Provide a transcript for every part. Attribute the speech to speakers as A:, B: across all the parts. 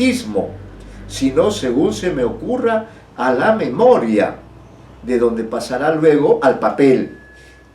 A: pedantismo, sino según se me ocurra a la memoria, de donde pasará luego al papel,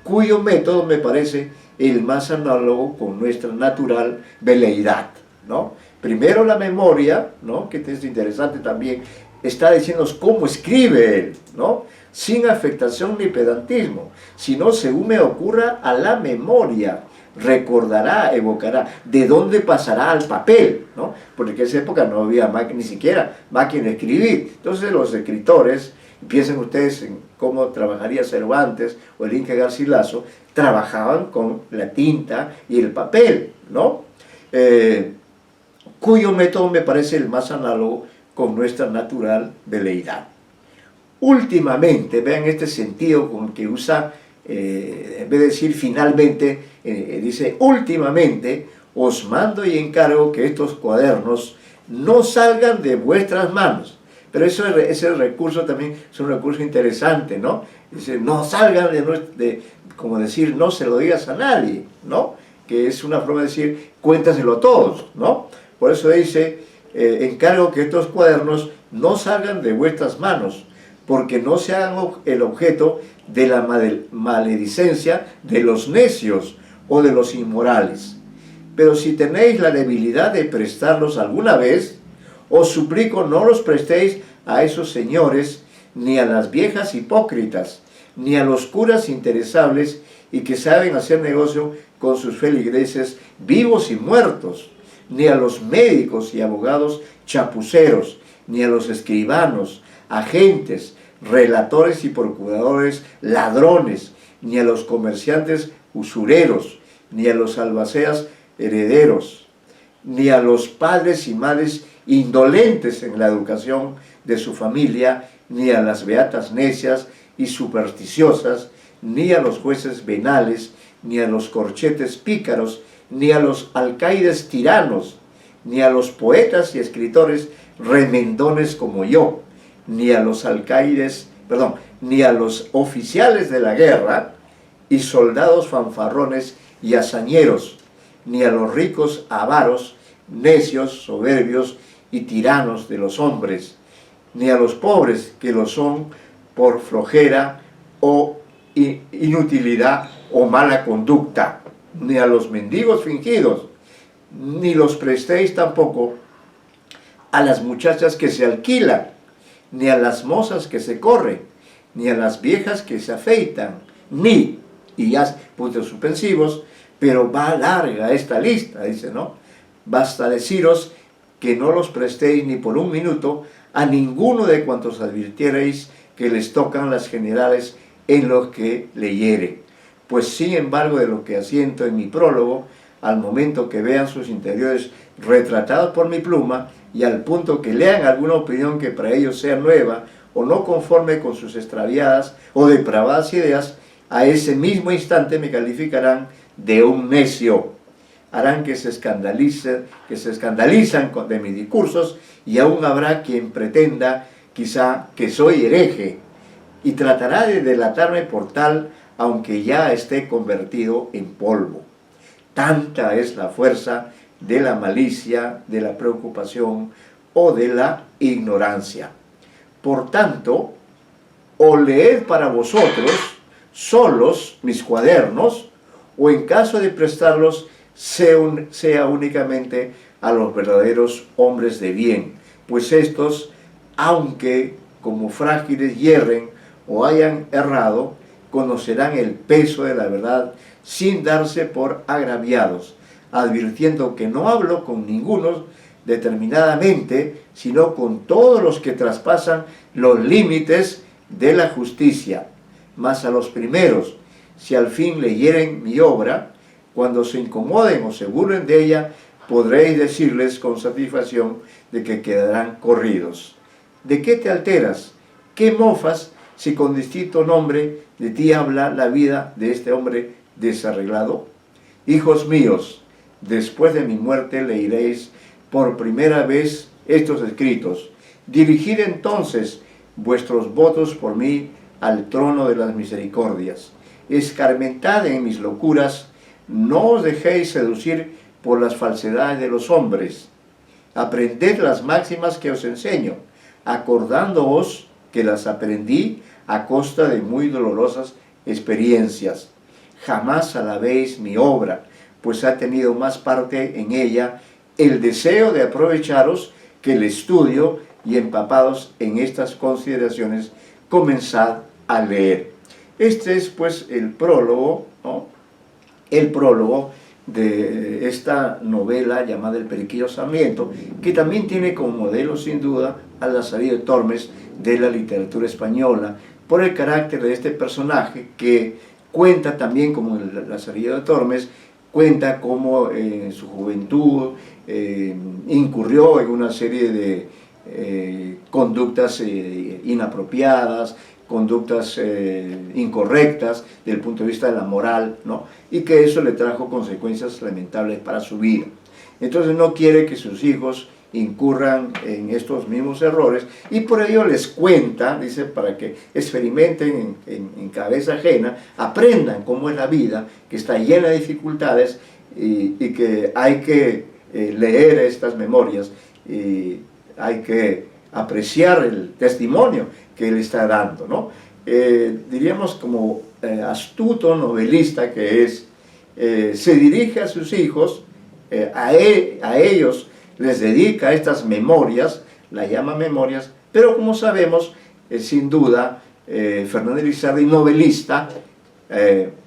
A: cuyo método me parece el más análogo con nuestra natural veleidad, ¿no? Primero la memoria, ¿no? Que es interesante también, está diciéndonos cómo escribe él, ¿no? Sin afectación ni pedantismo, sino según me ocurra a la memoria, recordará, evocará, de dónde pasará al papel, ¿no? Porque en esa época no había ni siquiera máquina de escribir. Entonces los escritores, piensen ustedes en cómo trabajaría Cervantes o el Inca Garcilaso, trabajaban con la tinta y el papel, ¿no? Cuyo método me parece el más análogo con nuestra natural veleidad. Últimamente, vean este sentido con el que usa, en vez de decir finalmente, dice últimamente, os mando y encargo que estos cuadernos no salgan de vuestras manos. Pero ese recurso también es un recurso interesante, ¿no? Dice, no salgan como decir, no se lo digas a nadie, ¿no? Que es una forma de decir, cuéntaselo a todos, ¿no? Por eso dice, encargo que estos cuadernos no salgan de vuestras manos, porque no se hagan el objeto de la maledicencia de los necios o de los inmorales. Pero si tenéis la debilidad de prestarlos alguna vez, os suplico no los prestéis a esos señores, ni a las viejas hipócritas, ni a los curas interesables y que saben hacer negocio con sus feligreses vivos y muertos, ni a los médicos y abogados chapuceros, ni a los escribanos, agentes, relatores y procuradores ladrones, ni a los comerciantes usureros, ni a los albaceas herederos, ni a los padres y madres indolentes en la educación de su familia, ni a las beatas necias y supersticiosas, ni a los jueces venales, ni a los corchetes pícaros, ni a los alcaides tiranos, ni a los poetas y escritores remendones como yo, ni a los ni a los oficiales de la guerra y soldados fanfarrones y hazañeros, ni a los ricos avaros, necios, soberbios y tiranos de los hombres, ni a los pobres que lo son por flojera o inutilidad o mala conducta, ni a los mendigos fingidos, ni los prestéis tampoco a las muchachas que se alquilan, ni a las mozas que se corren, ni a las viejas que se afeitan, ni, y ya puntos suspensivos, pero va larga esta lista, dice, ¿no? Basta deciros que no los prestéis ni por un minuto a ninguno de cuantos advirtiereis que les tocan las generales en los que leyere. Pues sin embargo de lo que asiento en mi prólogo, al momento que vean sus interiores retratados por mi pluma y al punto que lean alguna opinión que para ellos sea nueva o no conforme con sus extraviadas o depravadas ideas, a ese mismo instante me calificarán de un necio. Harán que se escandalizan de mis discursos y aún habrá quien pretenda quizá que soy hereje y tratará de delatarme por tal, aunque ya esté convertido en polvo. Tanta es la fuerza de la malicia, de la preocupación o de la ignorancia. Por tanto, o leed para vosotros solos mis cuadernos, o en caso de prestarlos, sea únicamente a los verdaderos hombres de bien, pues estos, aunque como frágiles hierren o hayan errado, conocerán el peso de la verdad sin darse por agraviados, advirtiendo que no hablo con ninguno determinadamente, sino con todos los que traspasan los límites de la justicia. Mas a los primeros, si al fin leyeren mi obra, cuando se incomoden o se burlen de ella, podréis decirles con satisfacción de que quedarán corridos. ¿De qué te alteras? ¿Qué mofas si con distinto nombre de ti habla la vida de este hombre desarreglado? Hijos míos, después de mi muerte leeréis por primera vez estos escritos. Dirigid entonces vuestros votos por mí al trono de las misericordias. Escarmentad en mis locuras, no os dejéis seducir por las falsedades de los hombres. aprended las máximas que os enseño, acordándoos que las aprendí a costa de muy dolorosas experiencias. Jamás alabéis mi obra, pues ha tenido más parte en ella el deseo de aprovecharos que el estudio, y empapados en estas consideraciones, comenzad a leer. Este es pues el prólogo, ¿no? El prólogo de esta novela llamada El Periquillo Sarmiento, que también tiene como modelo sin duda a Lazarillo de Tormes de la literatura española, por el carácter de este personaje que cuenta también, como el Lazarillo de Tormes, cuenta cómo en su juventud incurrió en una serie de conductas inapropiadas, conductas incorrectas desde el punto de vista de la moral, ¿no? Y que eso le trajo consecuencias lamentables para su vida. Entonces no quiere que sus hijos incurran en estos mismos errores, y por ello les cuenta, dice, para que experimenten en cabeza ajena, aprendan cómo es la vida, que está llena de dificultades, y que hay que leer estas memorias, y hay que apreciar el testimonio que él está dando, ¿no? Diríamos como astuto novelista que es, se dirige a sus hijos, a ellos les dedica estas memorias, la llama memorias, pero como sabemos, sin duda, Fernández de Lizardi, novelista,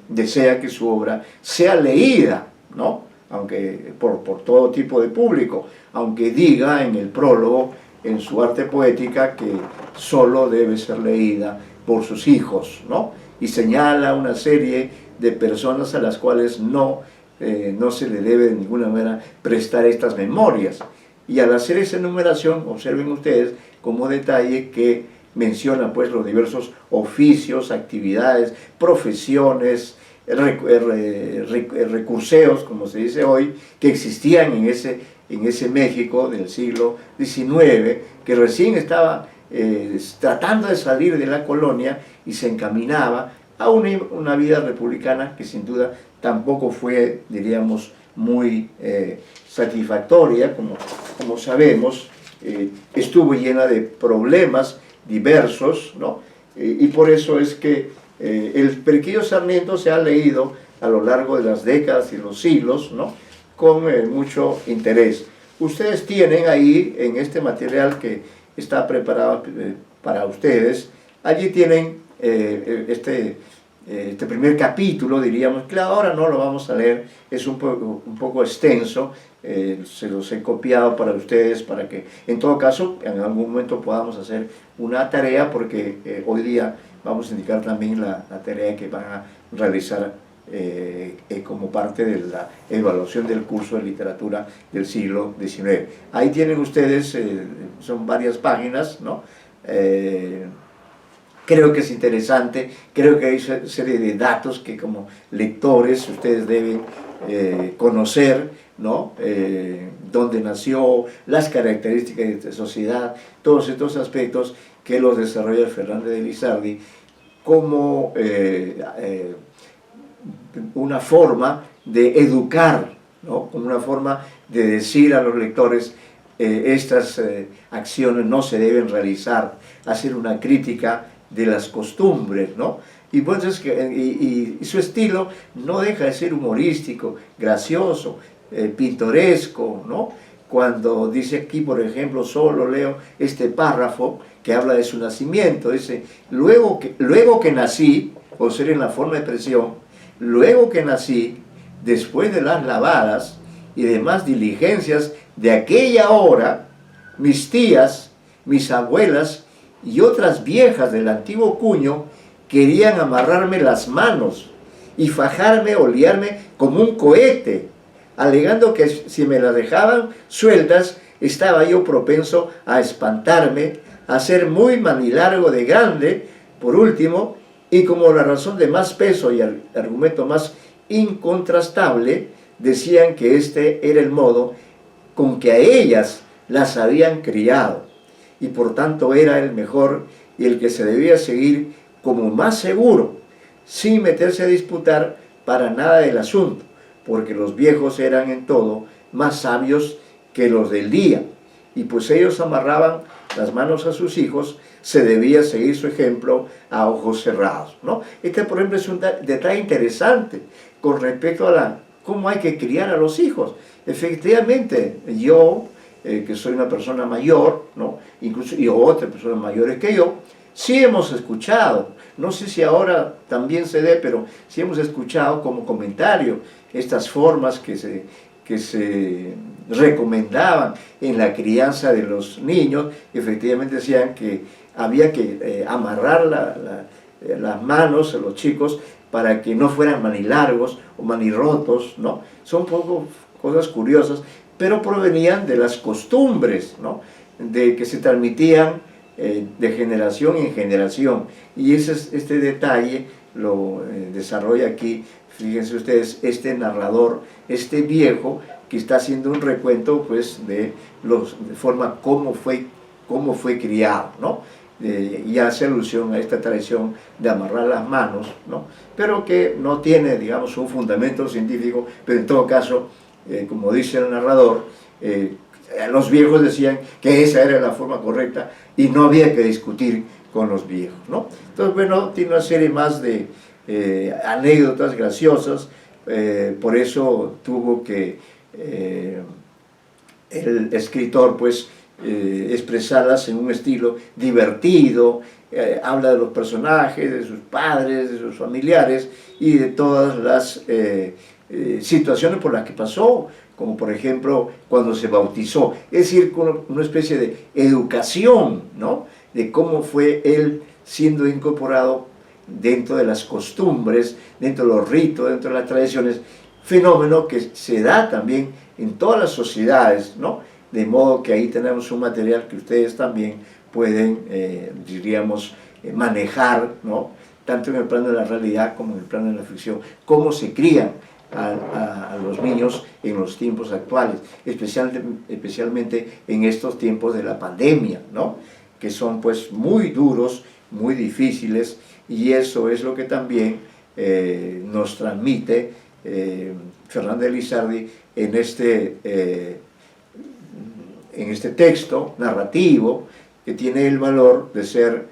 A: desea que su obra sea leída, ¿no? Aunque por todo tipo de público, aunque diga en el prólogo, en su arte poética, que solo debe ser leída por sus hijos, ¿no? Y señala una serie de personas a las cuales no se le debe de ninguna manera prestar estas memorias. Y al hacer esa enumeración, observen ustedes como detalle que menciona pues los diversos oficios, actividades, profesiones, recurseos, como se dice hoy, que existían en ese México del siglo XIX, que recién estaba tratando de salir de la colonia y se encaminaba a una vida republicana que sin duda tampoco fue, diríamos, muy satisfactoria, como sabemos. Estuvo llena de problemas diversos, ¿no? Y por eso es que el Periquillo Sarmiento se ha leído a lo largo de las décadas y los siglos, ¿no? Con mucho interés. Ustedes tienen ahí, en este material que está preparado para ustedes, allí tienen este primer capítulo, diríamos, que ahora no lo vamos a leer, es un poco extenso, se los he copiado para ustedes, para que en todo caso en algún momento podamos hacer una tarea, porque hoy día vamos a indicar también la tarea que van a realizar como parte de la evaluación del curso de literatura del siglo XIX. Ahí tienen ustedes, son varias páginas, ¿no? Creo que es interesante, creo que hay una serie de datos que como lectores ustedes deben conocer, ¿no? Dónde nació, las características de sociedad, todos estos aspectos que los desarrolla Fernández de Lizardi como una forma de educar, ¿no? Como una forma de decir a los lectores estas acciones no se deben realizar, hacer una crítica de las costumbres, ¿no? Y, pues y su estilo no deja de ser humorístico, gracioso, pintoresco, ¿no? Cuando dice aquí, por ejemplo, solo leo este párrafo que habla de su nacimiento, dice, luego que nací, o ser en la forma de expresión, luego que nací, después de las lavadas y demás diligencias de aquella hora, mis tías, mis abuelas y otras viejas del antiguo cuño querían amarrarme las manos y fajarme o liarme como un cohete, alegando que si me las dejaban sueltas, estaba yo propenso a espantarme, a ser muy manilargo de grande, por último, y como la razón de más peso y el argumento más incontrastable, decían que este era el modo con que a ellas las habían criado, y por tanto era el mejor y el que se debía seguir como más seguro, sin meterse a disputar para nada del asunto, porque los viejos eran en todo más sabios que los del día, y pues ellos amarraban las manos a sus hijos, se debía seguir su ejemplo a ojos cerrados, ¿no? Este, por ejemplo, es un detalle interesante con respecto a cómo hay que criar a los hijos. Efectivamente, yo, que soy una persona mayor, ¿no? Incluso y otras personas mayores que yo, sí hemos escuchado, no sé si ahora también se dé, pero sí hemos escuchado como comentario estas formas que se recomendaban en la crianza de los niños. Efectivamente decían que había que amarrar las manos a los chicos para que no fueran manilargos o manirrotos, ¿no? Son poco cosas curiosas, pero provenían de las costumbres, ¿no? De que se transmitían de generación en generación. Y este detalle lo desarrolla aquí, fíjense ustedes, este narrador, este viejo, que está haciendo un recuento pues, de forma cómo fue criado, ¿no? Y hace alusión a esta tradición de amarrar las manos, ¿no? Pero que no tiene, digamos, un fundamento científico, pero en todo caso, como dice el narrador, los viejos decían que esa era la forma correcta y no había que discutir con los viejos, ¿no? Entonces, bueno, tiene una serie más de anécdotas graciosas, por eso tuvo que el escritor, pues, expresarlas en un estilo divertido, habla de los personajes, de sus padres, de sus familiares y de todas las situaciones por las que pasó, como por ejemplo cuando se bautizó, es decir, con una especie de educación, ¿no? De cómo fue él siendo incorporado dentro de las costumbres, dentro de los ritos, dentro de las tradiciones, fenómeno que se da también en todas las sociedades, ¿no? De modo que ahí tenemos un material que ustedes también pueden, diríamos, manejar, ¿no? Tanto en el plano de la realidad como en el plano de la ficción, cómo se crían a los niños en los tiempos actuales, especialmente en estos tiempos de la pandemia, ¿no? Que son pues muy duros, muy difíciles, y eso es lo que también nos transmite Fernández de Lizardi en este texto narrativo, que tiene el valor de ser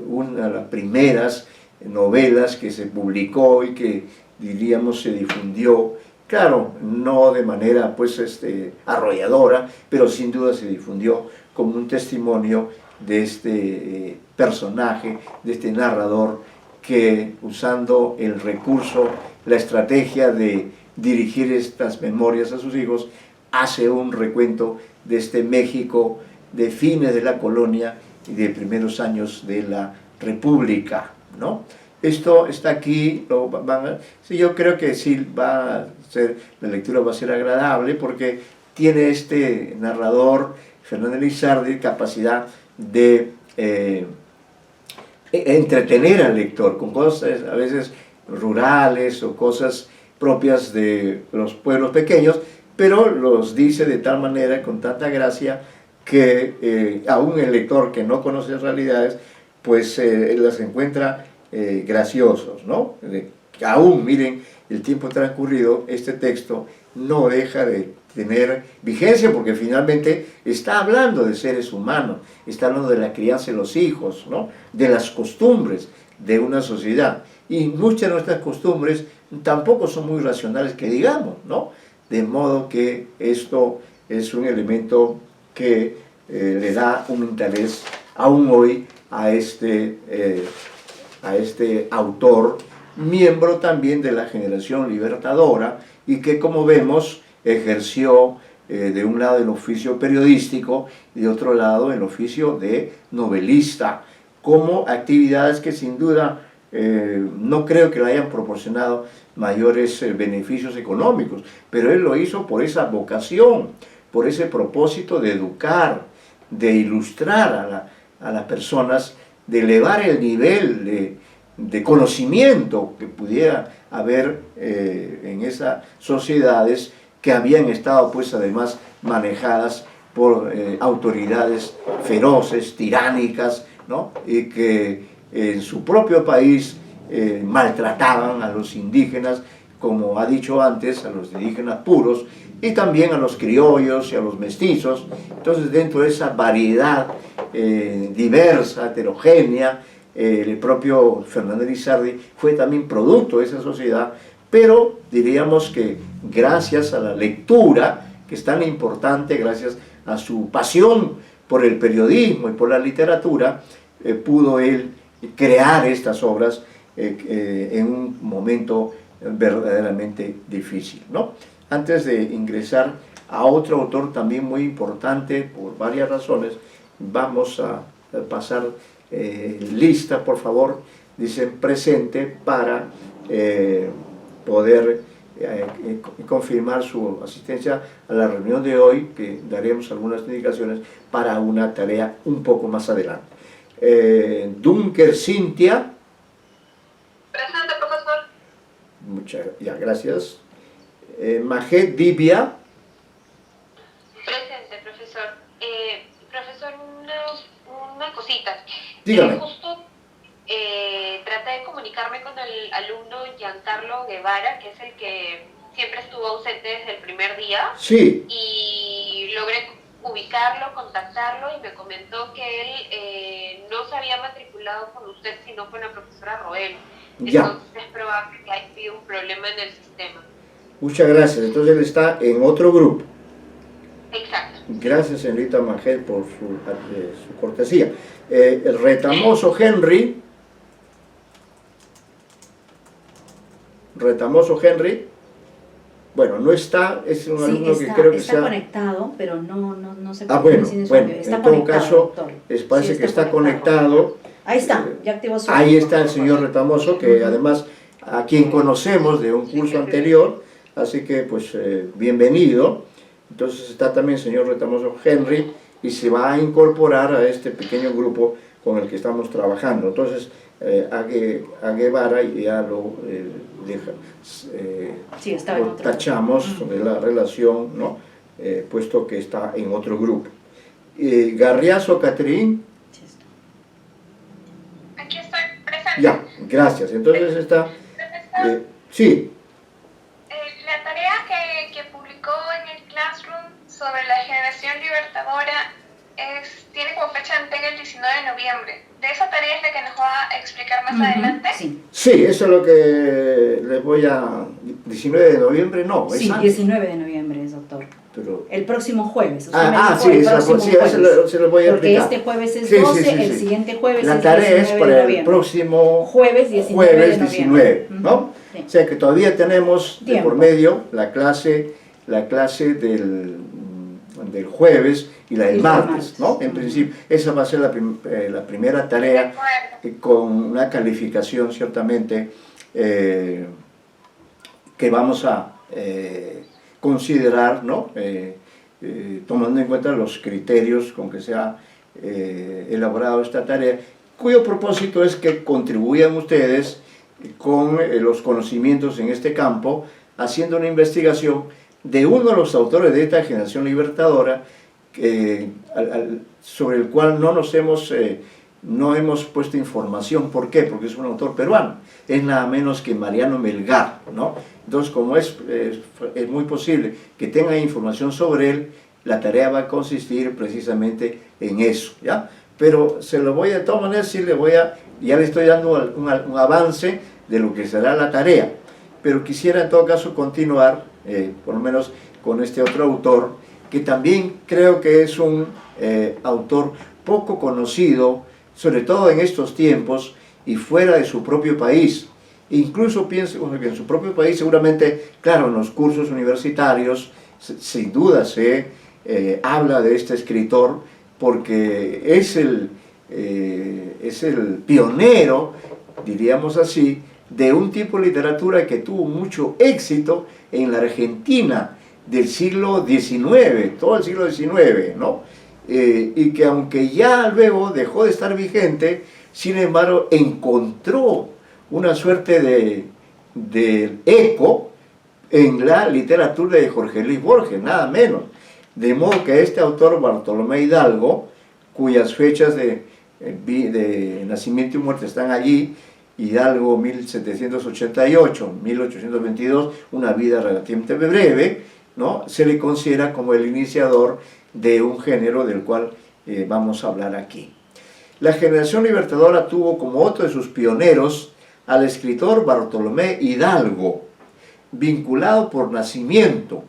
A: una de las primeras novelas que se publicó y que, diríamos, se difundió, claro, no de manera pues arrolladora, pero sin duda se difundió como un testimonio de este personaje, de este narrador, que usando el recurso, la estrategia de dirigir estas memorias a sus hijos, hace un recuento de este México de fines de la colonia y de primeros años de la República, ¿no? Esto está aquí, sí, yo creo que sí la lectura va a ser agradable, porque tiene este narrador, Fernández Lizardi, capacidad de entretener al lector con cosas a veces rurales o cosas propias de los pueblos pequeños, pero los dice de tal manera, con tanta gracia, que aún el lector que no conoce las realidades, pues las encuentra graciosos, ¿no? Aún, miren, el tiempo transcurrido, este texto no deja de tener vigencia, porque finalmente está hablando de seres humanos, está hablando de la crianza de los hijos, ¿no? De las costumbres de una sociedad, y muchas de nuestras costumbres tampoco son muy racionales, que digamos, ¿no? De modo que esto es un elemento que le da un interés aún hoy a este autor, miembro también de la generación libertadora, y que, como vemos, ejerció de un lado el oficio periodístico y de otro lado el oficio de novelista, como actividades que sin duda no creo que le hayan proporcionado mayores beneficios económicos, pero él lo hizo por esa vocación, por ese propósito de educar, de ilustrar a las personas, de elevar el nivel de conocimiento que pudiera haber en esas sociedades que habían estado pues además manejadas por autoridades feroces, tiránicas, ¿no? Y que en su propio país maltrataban a los indígenas, como ha dicho antes, a los indígenas puros, y también a los criollos y a los mestizos. Entonces, dentro de esa variedad diversa, heterogénea, el propio Fernando Lizardi fue también producto de esa sociedad, pero diríamos que gracias a la lectura, que es tan importante, gracias a su pasión por el periodismo y por la literatura, pudo él crear estas obras en un momento verdaderamente difícil, ¿no? Antes de ingresar a otro autor también muy importante por varias razones, vamos a pasar lista, por favor, dicen presente, para poder confirmar su asistencia a la reunión de hoy, que daremos algunas indicaciones para una tarea un poco más adelante. Dunker Cintia.
B: Presente, profesor.
A: Muchas gracias. Majet Divya.
B: Presente, profesor. Profesor, una cosita.
A: Dígame.
B: Justo traté de comunicarme con el alumno Giancarlo Guevara, que es el que siempre estuvo ausente desde el primer día.
A: Sí.
B: Y logré ubicarlo, contactarlo, y me comentó que él no se había matriculado con usted, sino con la profesora Roel.
A: Ya.
B: Entonces es probable que haya habido un problema en el sistema.
A: Muchas gracias. Entonces él está en otro grupo.
B: Exacto.
A: Gracias, señorita Magel, por su cortesía. El retamoso Henry. Retamoso Henry. Bueno, no está, es un alumno que creo que
C: está conectado, pero no se
A: bueno,
C: está
A: en todo caso,
C: doctor.
A: les parece
C: Sí,
A: que está conectado.
C: Ahí está, ya activó su...
A: Ahí está el señor Retamoso, que además a quien conocemos de un curso anterior, así que pues bienvenido. Entonces está también el señor Retamoso Henry y se va a incorporar a este pequeño grupo con el que estamos trabajando. Entonces a Guevara ya lo tachamos de la relación, ¿no? Puesto que está en otro grupo. Garriazo Catrín.
B: Aquí estoy presente.
A: Ya, gracias. Entonces está... sí.
B: La tarea que publicó en el Classroom sobre la generación libertadora tiene como fecha de entrega el 19 de noviembre. ¿De esa tarea es la que nos va a explicar más adelante?
A: Sí, eso es lo que les voy a... 19 de noviembre, no.
C: Sí, 19 de noviembre es, doctor.
A: Pero...
C: el próximo jueves.
A: Se lo voy a explicar.
C: Porque este jueves es 12, el siguiente jueves
A: la
C: es 19
A: tarea es para el próximo
C: jueves 19,
A: ¿no? Sí. O sea que todavía tenemos de por medio la clase del jueves y la del martes, ¿no? En principio, esa va a ser la primera tarea con una calificación ciertamente que vamos a considerar, ¿no? Tomando en cuenta los criterios con que se ha elaborado esta tarea, cuyo propósito es que contribuyan ustedes con los conocimientos en este campo, haciendo una investigación de uno de los autores de esta generación libertadora, sobre el cual no hemos puesto información. ¿Por qué? Porque es un autor peruano, es nada menos que Mariano Melgar, ¿no? Entonces, como es muy posible que tengan información sobre él, la tarea va a consistir precisamente en eso, ¿ya? Pero se lo voy a, de todas maneras, ya le estoy dando un avance de lo que será la tarea, pero quisiera en todo caso continuar, por lo menos con este otro autor, que también creo que es un autor poco conocido, sobre todo en estos tiempos y fuera de su propio país. Incluso pienso que en su propio país seguramente, claro, en los cursos universitarios, sin duda se habla de este escritor, porque es el pionero, diríamos así, de un tipo de literatura que tuvo mucho éxito en la Argentina del siglo XIX, todo el siglo XIX, ¿no? Y que aunque ya luego dejó de estar vigente, sin embargo encontró una suerte de eco en la literatura de Jorge Luis Borges, nada menos. De modo que este autor, Bartolomé Hidalgo, cuyas fechas de nacimiento y muerte están allí, Hidalgo 1788, 1822, una vida relativamente breve, ¿no? Se le considera como el iniciador de un género del cual vamos a hablar aquí. La Generación Libertadora tuvo como otro de sus pioneros al escritor Bartolomé Hidalgo, vinculado por nacimiento,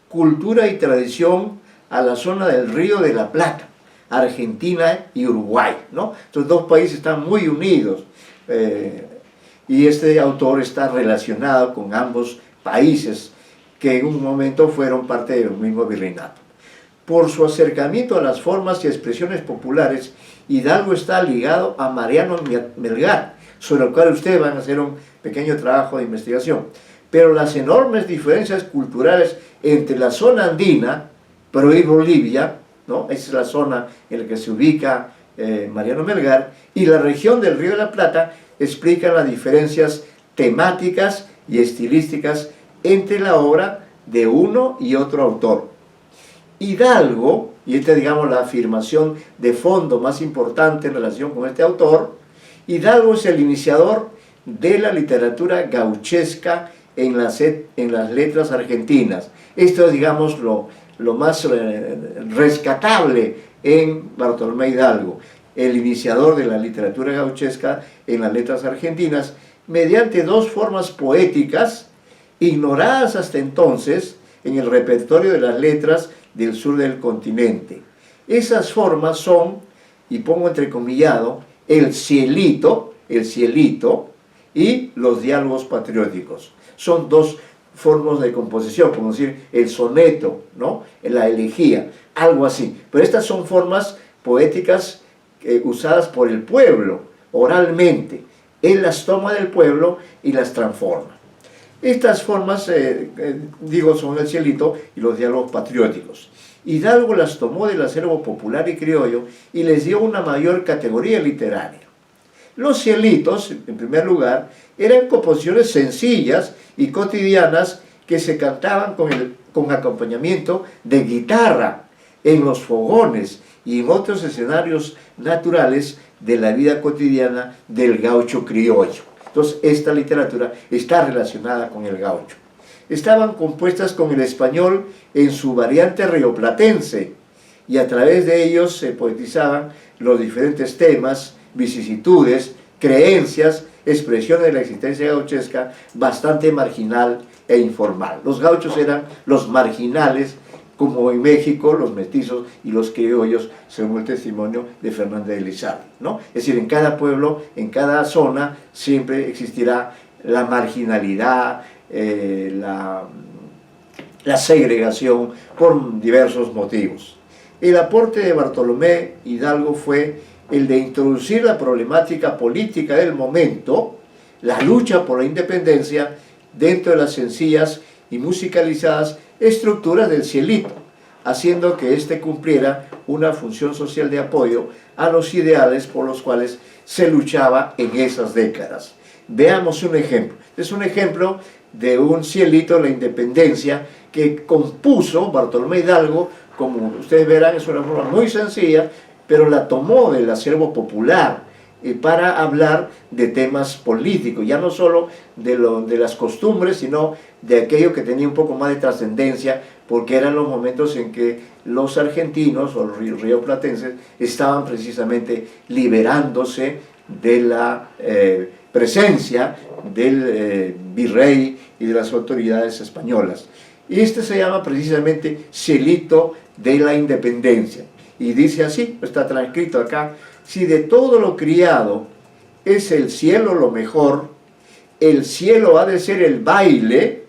A: cultura y tradición a la zona del Río de la Plata, Argentina y Uruguay, ¿no? Estos dos países están muy unidos y este autor está relacionado con ambos países que en un momento fueron parte del mismo virreinato. Por su acercamiento a las formas y expresiones populares, Hidalgo está ligado a Mariano Melgar, sobre el cual ustedes van a hacer un pequeño trabajo de investigación. Pero las enormes diferencias culturales entre la zona andina, Perú y Bolivia, ¿no? Esa es la zona en la que se ubica Mariano Melgar, y la región del Río de la Plata explican las diferencias temáticas y estilísticas entre la obra de uno y otro autor. Hidalgo, y esta digamos la afirmación de fondo más importante en relación con este autor, Hidalgo es el iniciador de la literatura gauchesca en las letras argentinas. Esto es, digamos, lo más rescatable en Bartolomé Hidalgo, el iniciador de la literatura gauchesca en las letras argentinas, mediante dos formas poéticas ignoradas hasta entonces en el repertorio de las letras del sur del continente. Esas formas son, y pongo entrecomillado, el cielito y los diálogos patrióticos. Son dos formas de composición, como decir el soneto, ¿no? La elegía, algo así. Pero estas son formas poéticas usadas por el pueblo, oralmente. Él las toma del pueblo y las transforma. Estas formas, son el cielito y los diálogos patrióticos. Hidalgo las tomó del acervo popular y criollo y les dio una mayor categoría literaria. Los cielitos, en primer lugar, eran composiciones sencillas y cotidianas que se cantaban con acompañamiento de guitarra en los fogones y en otros escenarios naturales de la vida cotidiana del gaucho criollo. Entonces, esta literatura está relacionada con el gaucho. Estaban compuestas con el español en su variante rioplatense y a través de ellos se poetizaban los diferentes temas, vicisitudes, creencias, expresiones de la existencia gauchesca bastante marginal e informal. Los gauchos eran los marginales, como en México los mestizos y los criollos, según el testimonio de Fernández de Elizalde, ¿no? Es decir, en cada pueblo, en cada zona, siempre existirá la marginalidad, la segregación por diversos motivos. El aporte de Bartolomé Hidalgo fue el de introducir la problemática política del momento, la lucha por la independencia, dentro de las sencillas y musicalizadas estructuras del cielito, haciendo que éste cumpliera una función social de apoyo a los ideales por los cuales se luchaba en esas décadas. Veamos un ejemplo. Es un ejemplo de un cielito de la independencia que compuso Bartolomé Hidalgo. Como ustedes verán, es una forma muy sencilla, pero la tomó del acervo popular para hablar de temas políticos, ya no solo de las costumbres, sino de aquello que tenía un poco más de trascendencia, porque eran los momentos en que los argentinos o los rioplatenses estaban precisamente liberándose de la presencia del virrey y de las autoridades españolas. Y este se llama precisamente Cielito de la Independencia. Y dice así, está transcrito acá: si de todo lo criado es el cielo lo mejor, el cielo ha de ser el baile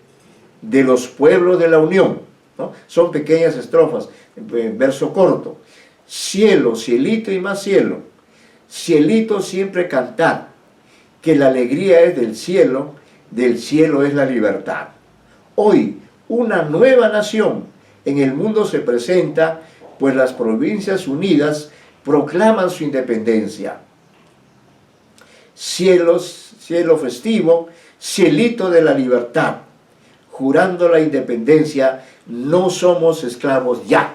A: de los pueblos de la unión, ¿no? Son pequeñas estrofas, verso corto. Cielo, cielito y más cielo. Cielito siempre cantar, que la alegría es del cielo es la libertad. Hoy, una nueva nación en el mundo se presenta, pues las provincias unidas proclaman su independencia. Cielo festivo, cielito de la libertad, jurando la independencia, no somos esclavos ya.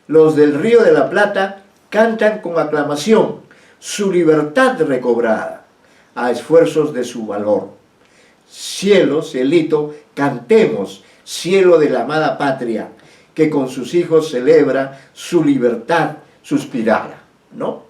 A: Los del Río de la Plata cantan con aclamación su libertad recobrada, a esfuerzos de su valor. Cielo, cielito, cantemos, cielo de la amada patria, que con sus hijos celebra su libertad suspirada, ¿no?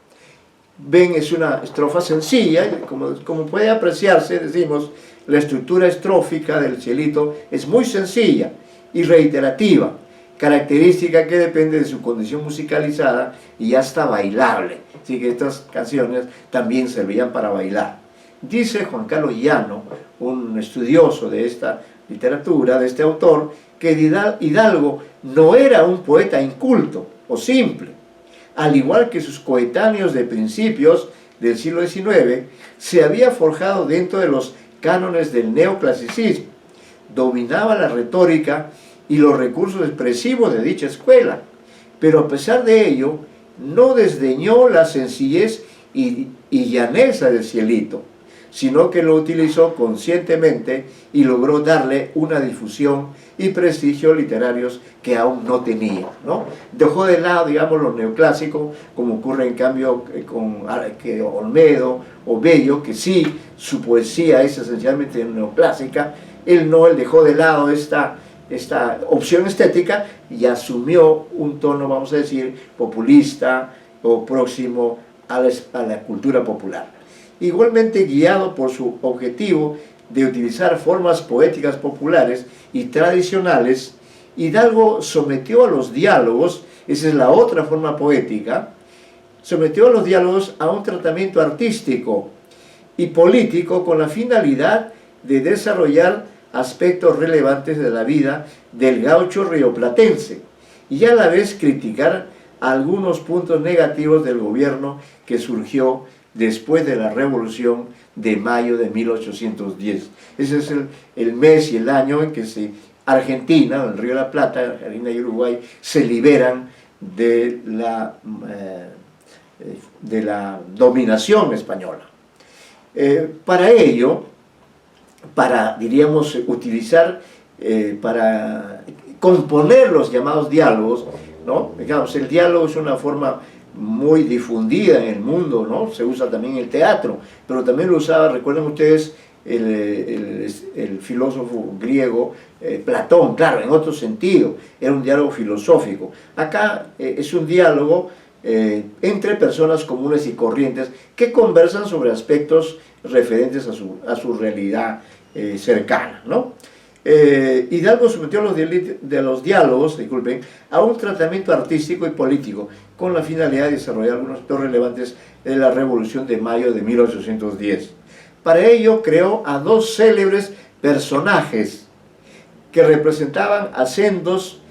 A: Ven, es una estrofa sencilla, como puede apreciarse, decimos, la estructura estrófica del cielito es muy sencilla y reiterativa, característica que depende de su condición musicalizada y hasta bailable. Así que estas canciones también servían para bailar. Dice Juan Carlos Llano, un estudioso de esta literatura, de este autor, que Hidalgo no era un poeta inculto o simple. Al igual que sus coetáneos de principios del siglo XIX, se había forjado dentro de los cánones del neoclasicismo. Dominaba la retórica y los recursos expresivos de dicha escuela, pero a pesar de ello, no desdeñó la sencillez y llaneza del cielito, sino que lo utilizó conscientemente y logró darle una difusión y prestigio literarios que aún no tenía, ¿no? Dejó de lado, digamos, lo neoclásico, como ocurre en cambio con Olmedo o Bello, que sí, su poesía es esencialmente neoclásica. Él dejó de lado esta opción estética y asumió un tono, vamos a decir, populista o próximo a la cultura popular. Igualmente guiado por su objetivo de utilizar formas poéticas populares y tradicionales, Hidalgo sometió a los diálogos, esa es la otra forma poética, sometió a los diálogos a un tratamiento artístico y político con la finalidad de desarrollar aspectos relevantes de la vida del gaucho rioplatense y a la vez criticar algunos puntos negativos del gobierno que surgió después de la Revolución de mayo de 1810. Ese es el mes y el año en que Argentina, el Río de la Plata, Argentina y Uruguay se liberan de la dominación española. Para ello, diríamos, utilizar, para componer los llamados diálogos, ¿no? Digamos, el diálogo es una forma muy difundida en el mundo, ¿no? Se usa también en el teatro, pero también lo usaba, recuerden ustedes, el filósofo griego Platón, claro, en otro sentido, era un diálogo filosófico. Acá es un diálogo entre personas comunes y corrientes que conversan sobre aspectos referentes a su realidad cercana, ¿no? Hidalgo sometió los diálogos, disculpen, a un tratamiento artístico y político con la finalidad de desarrollar algunos aspectos relevantes de la Revolución de Mayo de 1810. Para ello creó a dos célebres personajes que representaban a sendos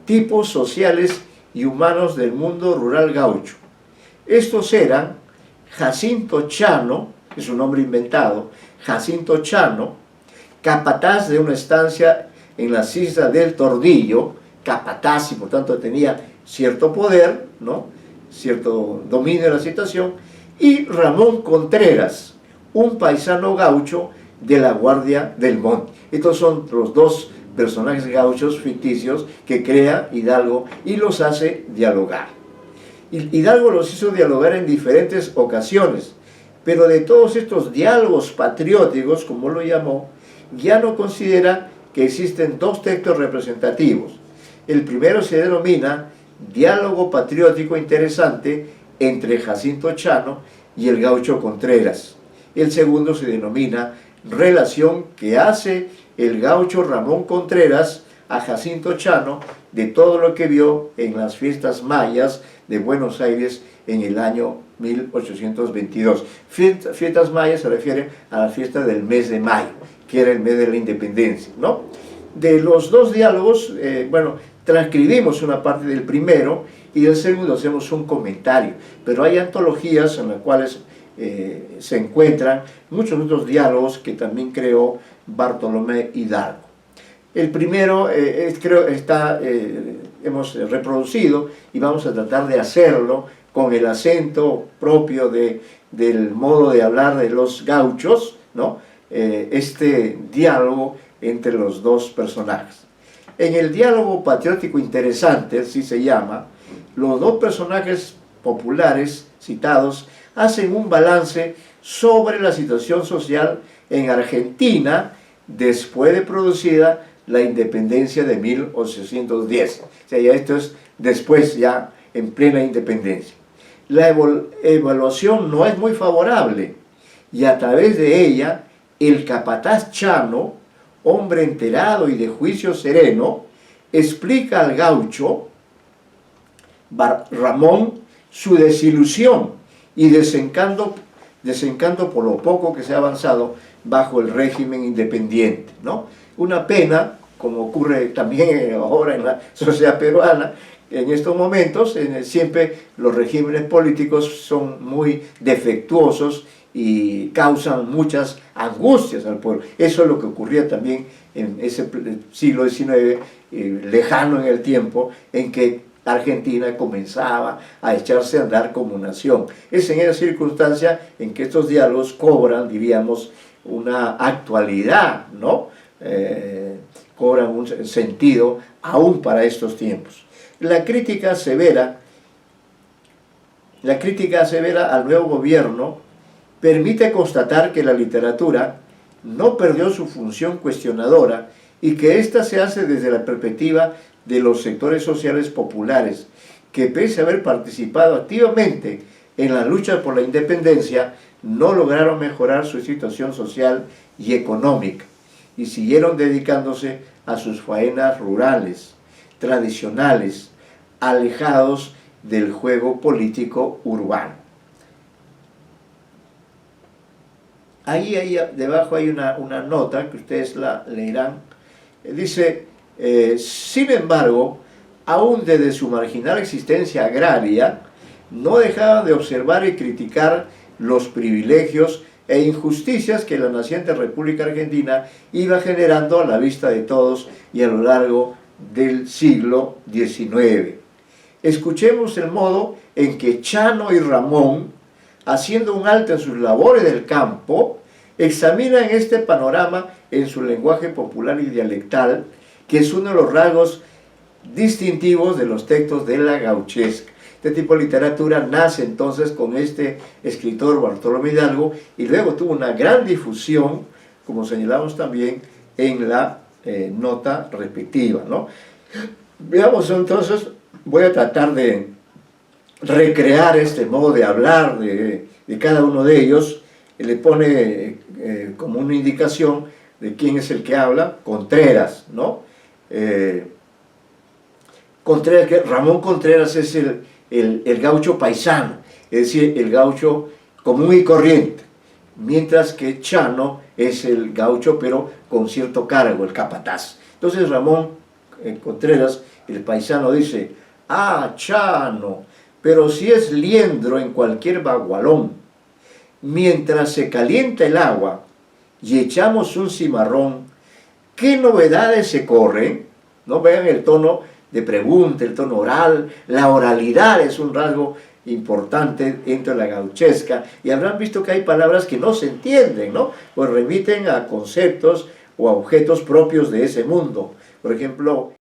A: tipos sociales y humanos del mundo rural gaucho. Estos eran Jacinto Chano, es un nombre inventado, Jacinto Chano, capataz de una estancia en las islas del Tordillo, capataz y por tanto tenía cierto poder, ¿no? Cierto dominio de la situación, y Ramón Contreras, un paisano gaucho de la Guardia del Monte. Estos son los dos personajes gauchos ficticios que crea Hidalgo y los hace dialogar. Hidalgo los hizo dialogar en diferentes ocasiones, pero de todos estos diálogos patrióticos, como lo llamó, Llano considera que existen dos textos representativos. El primero se denomina Diálogo Patriótico Interesante entre Jacinto Chano y el gaucho Contreras. El segundo se denomina Relación que hace el gaucho Ramón Contreras a Jacinto Chano de todo lo que vio en las fiestas mayas de Buenos Aires en el año 1822. Fiestas mayas se refieren a la fiesta del mes de mayo, que era el mes de la independencia, ¿no? De los dos diálogos, transcribimos una parte del primero y del segundo hacemos un comentario, pero hay antologías en las cuales se encuentran muchos otros diálogos que también creó Bartolomé Hidalgo. El primero hemos reproducido y vamos a tratar de hacerlo con el acento propio del modo de hablar de los gauchos, ¿no? Este diálogo entre los dos personajes. En el diálogo patriótico interesante, así se llama, los dos personajes populares citados hacen un balance sobre la situación social en Argentina después de producida la independencia de 1810. O sea, ya esto es después, ya en plena independencia. La evaluación no es muy favorable y a través de ella el capataz Chano, hombre enterado y de juicio sereno, explica al gaucho Ramón su desilusión y desencanto por lo poco que se ha avanzado bajo el régimen independiente, ¿no? Una pena, como ocurre también ahora en la sociedad peruana, en estos momentos siempre los regímenes políticos son muy defectuosos y causan muchas angustias al pueblo. Eso es lo que ocurría también en ese siglo XIX, lejano en el tiempo, en que Argentina comenzaba a echarse a andar como nación. Es en esa circunstancia en que estos diálogos cobran, diríamos, una actualidad, ¿no? Cobran un sentido aún para estos tiempos. La crítica severa al nuevo gobierno permite constatar que la literatura no perdió su función cuestionadora y que ésta se hace desde la perspectiva de los sectores sociales populares, que pese a haber participado activamente en la lucha por la independencia, no lograron mejorar su situación social y económica y siguieron dedicándose a sus faenas rurales, tradicionales, alejados del juego político urbano. Ahí debajo hay una nota que ustedes la leerán. Dice, sin embargo, aún desde su marginal existencia agraria, no dejaban de observar y criticar los privilegios e injusticias que la naciente República Argentina iba generando a la vista de todos y a lo largo del siglo XIX. Escuchemos el modo en que Chano y Ramón, haciendo un alto en sus labores del campo, examinan este panorama en su lenguaje popular y dialectal, que es uno de los rasgos distintivos de los textos de la gauchesca. Este tipo de literatura nace entonces con este escritor Bartolomé Hidalgo y luego tuvo una gran difusión, como señalamos también en la nota respectiva, ¿no? Veamos entonces, voy a tratar de recrear este modo de hablar de cada uno de ellos. Le pone como una indicación de quién es el que habla, Contreras, ¿no? Ramón Contreras es el gaucho paisano, es decir, el gaucho común y corriente, mientras que Chano es el gaucho pero con cierto cargo, el capataz. Entonces Ramón Contreras, el paisano, dice: ah, Chano, pero si es liendro en cualquier bagualón, mientras se calienta el agua y echamos un cimarrón, ¿qué novedades se corren? No vean el tono de pregunta, el tono oral, la oralidad es un rasgo importante dentro de la gauchesca, y habrán visto que hay palabras que no se entienden, ¿no? Pues remiten a conceptos o a objetos propios de ese mundo. Por ejemplo,